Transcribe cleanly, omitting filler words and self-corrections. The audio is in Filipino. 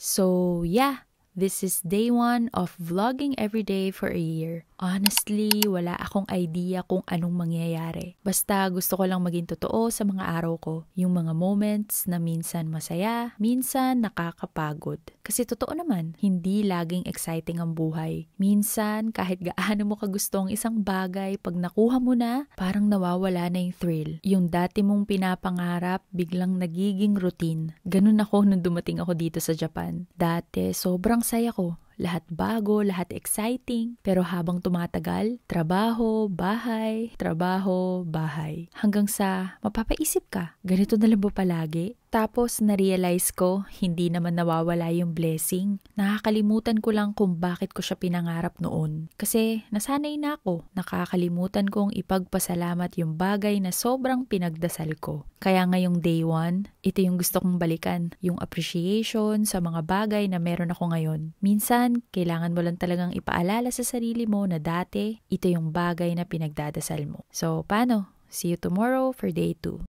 So yeah, this is day 1 of vlogging every day for a year. Honestly, wala akong idea kung anong mangyayari. Basta gusto ko lang maging totoo sa mga araw ko. Yung mga moments na minsan masaya, minsan nakakapagod. Kasi totoo naman, hindi laging exciting ang buhay. Minsan, kahit gaano mo kagusto ang isang bagay, pag nakuha mo na, parang nawawala na yung thrill. Yung dati mong pinapangarap, biglang nagiging routine. Ganun ako nung dumating ako dito sa Japan. Dati, sobrang saya ko. Lahat bago, lahat exciting. Pero habang tumatagal, trabaho, bahay, hanggang sa mapapaisip ka, ganito na lang ba palagi? Tapos na-realize ko, hindi naman nawawala yung blessing. Nakakalimutan ko lang kung bakit ko siya pinangarap noon. Kasi nasanay na ako, nakakalimutan kong ipagpasalamat yung bagay na sobrang pinagdasal ko. Kaya ngayong day 1, ito yung gusto kong balikan, yung appreciation sa mga bagay na meron ako ngayon. Minsan, kailangan mo lang talagang ipaalala sa sarili mo na dati, ito yung bagay na pinagdadasal mo. So, paano? See you tomorrow for day 2.